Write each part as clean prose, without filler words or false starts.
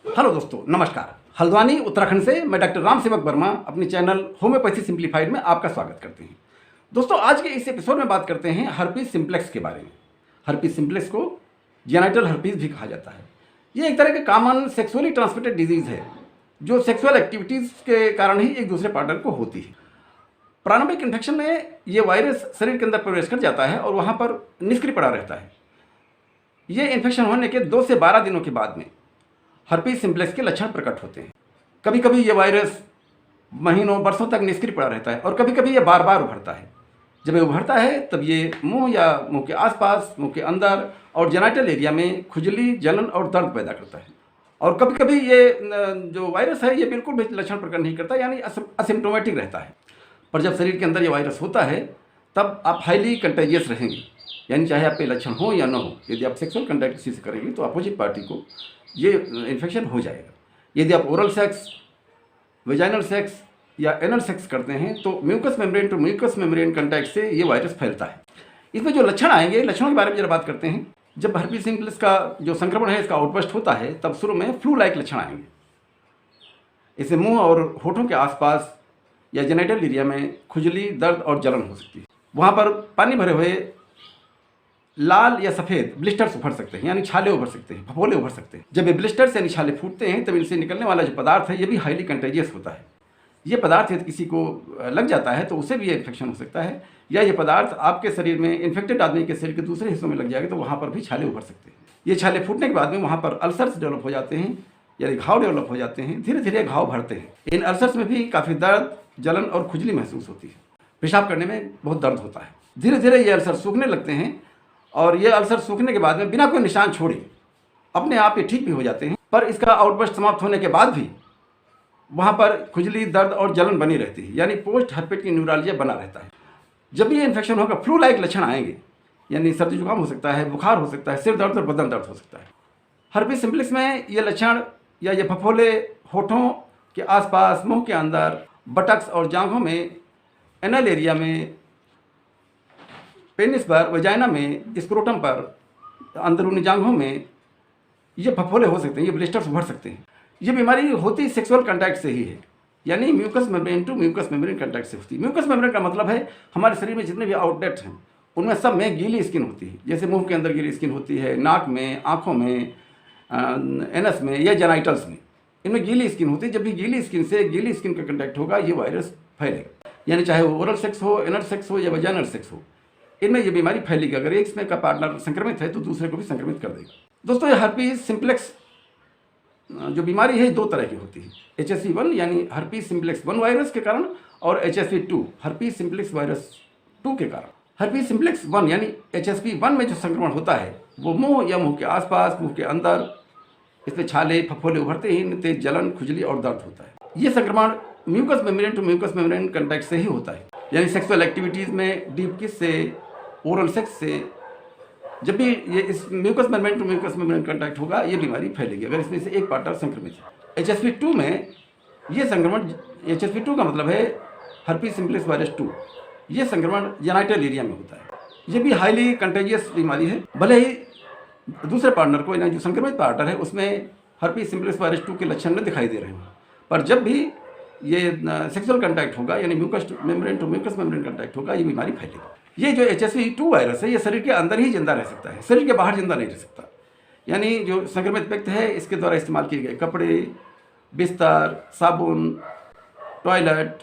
Hello दोस्तों, नमस्कार। हल्द्वानी उत्तराखंड से मैं डॉक्टर राम सेवक वर्मा अपने चैनल होम्योपैथी सिंप्लीफाइड में आपका स्वागत करते हैं। दोस्तों, आज के इस एपिसोड में बात करते हैं हर्पीज सिम्प्लेक्स के बारे में। हर्पीज सिम्प्लेक्स को जेनाइटल हर्पीज भी कहा जाता है। ये एक तरह का कॉमन सेक्सुअली ट्रांसमिटेड डिजीज है जो सेक्सुअल एक्टिविटीज़ के कारण ही एक दूसरे पार्टनर को होती है। प्रारंभिक इन्फेक्शन में ये वायरस शरीर के अंदर प्रवेश कर जाता है और वहाँ पर निष्क्रिय पड़ा रहता है। ये इन्फेक्शन होने के 2 से 12 दिनों के बाद में हर्पीज सिम्प्लेक्स के लक्षण प्रकट होते हैं। कभी कभी ये वायरस महीनों वर्षों तक निष्क्रिय पड़ा रहता है और कभी कभी ये बार बार उभरता है। जब ये उभरता है तब ये मुंह या मुंह के आसपास, मुंह के अंदर और जेनाइटल एरिया में खुजली, जलन और दर्द पैदा करता है। और कभी कभी ये जो वायरस है ये बिल्कुल भी लक्षण प्रकट नहीं करता, यानी असिम्प्टोमेटिक रहता है। पर जब शरीर के अंदर ये वायरस होता है तब आप हाईली कंटेजियस रहेंगे, यानी चाहे आप पे लक्षण हो या ना हो। यदि आप सेक्सुअल कंटैक्ट किसी से करेंगे तो अपोजिट पार्टी को ये इन्फेक्शन हो जाएगा। यदि आप ओरल सेक्स, वेजाइनल सेक्स या एनल सेक्स करते हैं तो mucous membrane to mucous membrane contact से ये वायरस फैलता है। इसमें जो लक्षण आएंगे, लक्षणों के बारे में जरा बात करते हैं। जब हर्पीज सिम्प्लेक्स का जो संक्रमण है इसका आउटबर्स्ट होता है तब शुरू में फ्लू लाइक लक्षण आएंगे। इसे मुंह और होठों के आसपास या जेनाइटल एरिया में खुजली, दर्द और जलन हो सकती है। वहाँ पर पानी भरे हुए लाल या सफ़ेद ब्लिस्टर्स उभर सकते हैं, यानी छाले उभर सकते हैं, फफोले उभर सकते हैं। जब ये ब्लिस्टर्स यानी छाले फूटते हैं तब इनसे निकलने वाला जो पदार्थ है ये भी हाईली कंटेजियस होता है। ये पदार्थ यदि किसी को लग जाता है तो उसे भी ये इन्फेक्शन हो सकता है, या ये पदार्थ आपके शरीर में, इन्फेक्टेड आदमी के शरीर के दूसरे हिस्सों में लग जाएगा तो वहाँ पर भी छाले उभर सकते हैं। ये छाले फूटने के बाद में वहाँ पर अल्सर्स डेवलप हो जाते हैं, यानी घाव डेवलप हो जाते हैं। धीरे धीरे घाव भरते हैं। इन अल्सर्स में भी काफ़ी दर्द, जलन और खुजली महसूस होती है। पेशाब करने में बहुत दर्द होता है। धीरे धीरे ये अल्सर सूखने लगते हैं और ये अल्सर सूखने के बाद में बिना कोई निशान छोड़े अपने आप ये ठीक भी हो जाते हैं। पर इसका आउटबर्स्ट समाप्त होने के बाद भी वहाँ पर खुजली, दर्द और जलन बनी रहती है, यानी पोस्ट हर्पेटिक न्यूरालजिया बना रहता है। जब भी ये इन्फेक्शन होगा फ्लू लाइक लक्षण आएंगे, यानी सर्दी जुकाम हो सकता है, बुखार हो सकता है, सिर दर्द और बदन दर्द हो सकता है। हर्पीज सिम्प्लेक्स में ये लक्षण या ये फफोले होठों के आसपास, मुंह के अंदर, बटक्स और जांघों में, एनल एरिया में, पेनिस पर, वजाइना में, स्क्रोटम पर, अंदरूनी जांघों में ये फफोले हो सकते हैं, ये ब्लिस्टर्स उभर सकते हैं। ये बीमारी होती सेक्सुअल कंटैक्ट से ही है, यानी mucous membrane to mucous membrane contact से होती है। म्यूकस मेम्ब्रेन का मतलब है हमारे शरीर में जितने भी आउटलेट्स हैं उनमें सब में गीली स्किन होती है। जैसे मुंह के अंदर गीली स्किन होती है, नाक में, आँखों में, एनस में या जेनाइटल्स में, इनमें गीली स्किन होती है। जब भी गीली स्किन से गीली स्किन का कंटैक्ट होगा ये वायरस फैलेगा, यानी चाहे वो ओरल सेक्स हो, एनल सेक्स हो या वजाइनल सेक्स हो, इनमें ये बीमारी फैलेगी। अगर एक इसमें का पार्टनर संक्रमित है तो दूसरे को भी संक्रमित कर देगा। दोस्तों, ये हर्पीज सिम्प्लेक्स जो बीमारी है 2 तरह की होती है। HSV1 यानी हर्पीज सिम्प्लेक्स 1 वायरस के कारण और HSV2 हर्पीज सिम्प्लेक्स वायरस 2 के कारण। हर्पीज सिम्प्लेक्स 1 यानी HSV1 में जो संक्रमण होता है वो मुंह या मुंह के आसपास, मुंह के अंदर, इसमें छाले, फफोले उभरते ही तेज जलन, खुजली और दर्द होता है। ये संक्रमण mucous membrane to mucous membrane contact से ही होता है, यानी सेक्सुअल एक्टिविटीज़ में डीप किस से, ओरल सेक्स से। जब भी ये इस mucous membrane to mucous membrane contact होगा ये बीमारी फैलेगी अगर इसमें से एक पार्टनर संक्रमित है। HSV2 में ये संक्रमण, HSV2 का मतलब है हर्पीज सिम्प्लेक्स वायरस 2, ये संक्रमण जेनाइटल एरिया में होता है। ये भी हाईली कंटेजियस बीमारी है। भले ही दूसरे पार्टनर को, यानी जो संक्रमित पार्टनर है उसमें हर्पीज सिम्प्लेक्स वायरस 2 के लक्षण न दिखाई दे रहे हैं, पर जब भी ये सेक्सुअल कंटैक्ट होगा, यानी mucous membrane to mucous membrane contact होगा, ये बीमारी फैलेगी। ये जो HSV2 वायरस है ये शरीर के अंदर ही जिंदा रह सकता है, शरीर के बाहर जिंदा नहीं रह सकता। यानी जो संक्रमित व्यक्ति है इसके द्वारा इस्तेमाल किए गए कपड़े, बिस्तर, साबुन, टॉयलेट,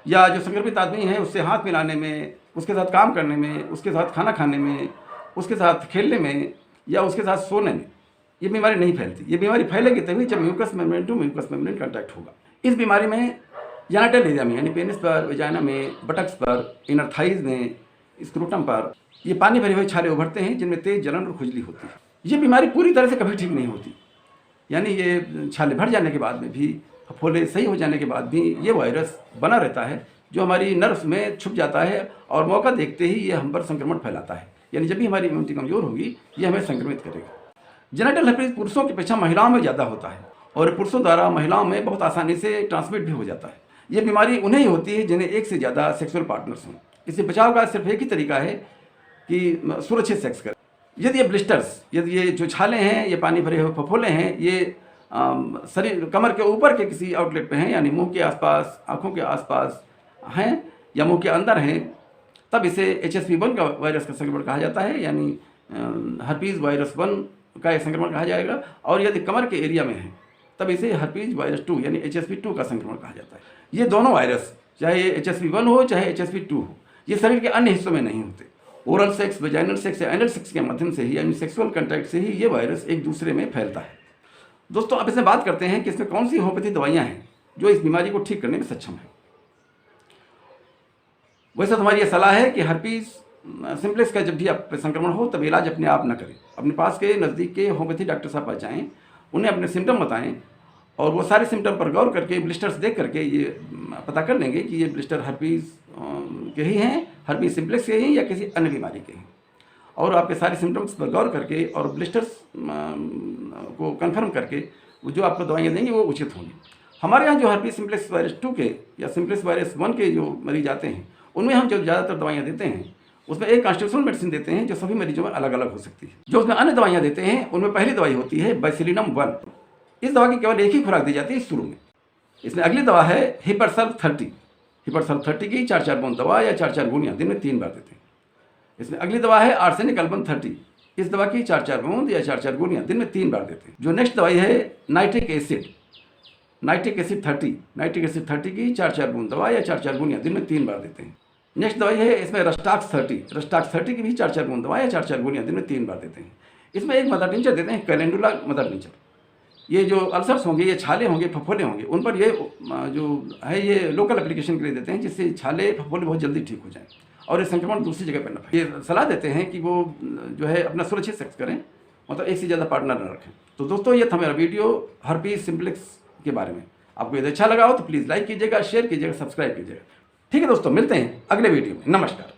या जो संक्रमित आदमी है उससे हाथ मिलाने में, उसके साथ काम करने में, उसके साथ खाना खाने में, उसके साथ खेलने में या उसके साथ सोने में ये बीमारी नहीं फैलती। ये बीमारी फैलेगी तभी जब mucous membrane to mucous membrane contact होगा। इस बीमारी में जेनाइटल एरिया में, यानी पेनिस पर, वजाइना में, बटक्स पर, इनर थाइज में, स्क्रोटम पर ये पानी भरे हुए छाले उभरते हैं जिनमें तेज जलन और खुजली होती है। ये बीमारी पूरी तरह से कभी ठीक नहीं होती, यानी ये छाले भर जाने के बाद में भी, फफोले सही हो जाने के बाद भी ये वायरस बना रहता है जो हमारी नर्व्स में छुप जाता है और मौका देखते ही ये हम पर संक्रमण फैलाता है। यानी जब भी हमारी इम्यूनिटी कमजोर होगी ये हमें संक्रमित करेगा। जेनाइटल हर्पीज पुरुषों की अपेक्षा महिलाओं में ज़्यादा होता है और पुरुषों द्वारा महिलाओं में बहुत आसानी से ट्रांसमिट भी हो जाता है। ये बीमारी उन्हें ही होती है जिन्हें एक से ज़्यादा सेक्सुअल पार्टनर्स हों। इससे बचाव का सिर्फ एक ही तरीका है कि सुरक्षित सेक्स करें। यदि ये ब्लिस्टर्स, यदि ये जो छाले हैं, ये पानी भरे हुए फफोले हैं, ये शरीर कमर के ऊपर के किसी आउटलेट पे हैं, यानी मुंह के आसपास, आंखों के आसपास हैं या मुंह के अंदर हैं, तब इसे HSV1 का वायरस का संक्रमण कहा जाता है, यानी हर्पीज वायरस 1 का संक्रमण कहा जाएगा। और यदि कमर के एरिया में है तब इसे हर्पीज वायरस 2 यानी HSV2 का संक्रमण कहा जाता है। ये दोनों वायरस, चाहे ये HSV1 हो चाहे HSV2 हो, ये शरीर के अन्य हिस्सों में नहीं होते। ओरल सेक्स, वेजाइनल सेक्स या एनल सेक्स के माध्यम से ही, यानी सेक्सुअल कॉन्टैक्ट से ही ये वायरस एक दूसरे में फैलता है। दोस्तों, अब इसमें बात करते हैं कि इसमें कौन सी होम्योपैथी दवाइयाँ हैं जो इस बीमारी को ठीक करने में सक्षम है। वैसे तो हमारी ये सलाह है कि हर्पीज सिम्प्लेक्स का जब भी आप संक्रमण हो तब इलाज अपने आप न करें, अपने पास के नज़दीक के होम्योपैथी डॉक्टर साहब पास जाएँ, उन्हें अपने सिम्टम बताएं और वो सारे सिम्टम पर गौर करके ब्लिस्टर्स देख करके ये पता कर लेंगे कि ये ब्लिस्टर हर्पीज के ही हैं, हर्पीज सिम्प्लेक्स के ही या किसी अन्य बीमारी के हैं। और आपके सारे सिम्टम्स पर गौर करके और ब्लिस्टर्स को कंफर्म करके वो जो आपको दवाइयाँ देंगे वो उचित होंगी। हमारे यहाँ जो हर्पीज सिम्प्लेक्स वायरस 2 के या सिम्प्लेक्स वायरस 1 के जो मरीज आते हैं उनमें हम जो ज़्यादातर दवाइयाँ देते हैं उसमें एक कॉन्स्टिट्यूशनल मेडिसिन देते हैं जो सभी मरीजों में अलग अलग हो सकती है। जो उसमें अन्य दवाइयाँ देते हैं उनमें पहली दवाई होती है बैसिलिनम 1। इस दवा की केवल एक ही खुराक दी जाती है शुरू में। इसमें अगली दवा है हिपरसल्फ 30। हिपरसल्फ 30 की 4-4 बूंद दवा या 4-4 गोलियाँ दिन में 3 बार देते हैं। इसमें अगली दवा है आर्सेनिक अल्बम 30। इस दवा की 4-4 बूंद या 4-4 गोलियाँ दिन में 3 बार देते हैं। जो नेक्स्ट दवाई है नाइट्रिक एसिड 30। नाइट्रिक एसिड 30 की 4-4 बूंद दवा या 4-4 गोलियाँ दिन में 3 बार देते हैं। नेक्स्ट दवाई है इसमें रस्टाक्स 30 की भी 4-4 बूंद दवा या 4-4 गोलियाँ दिन में 3 बार देते हैं। इसमें एक मदर टिंचर देते हैं, कैलेंडुला मदर टिंचर। ये जो अल्सर्स होंगे, ये छाले होंगे, फफोले होंगे, उन पर ये जो है ये लोकल एप्लीकेशन के लिए देते हैं जिससे छाले फफोले बहुत जल्दी ठीक हो जाएं और ये संक्रमण दूसरी जगह पर न फैले। ये सलाह देते हैं कि वो जो है अपना सुरक्षित सेक्स करें, मतलब एक से ज़्यादा पार्टनर न रखें। तो दोस्तों, ये था मेरा वीडियो हर्पीज सिम्प्लेक्स के बारे में। आपको यदि अच्छा लगा हो तो प्लीज़ लाइक कीजिएगा, शेयर कीजिएगा, सब्सक्राइब कीजिएगा। ठीक है दोस्तों, मिलते हैं अगले वीडियो में। नमस्कार।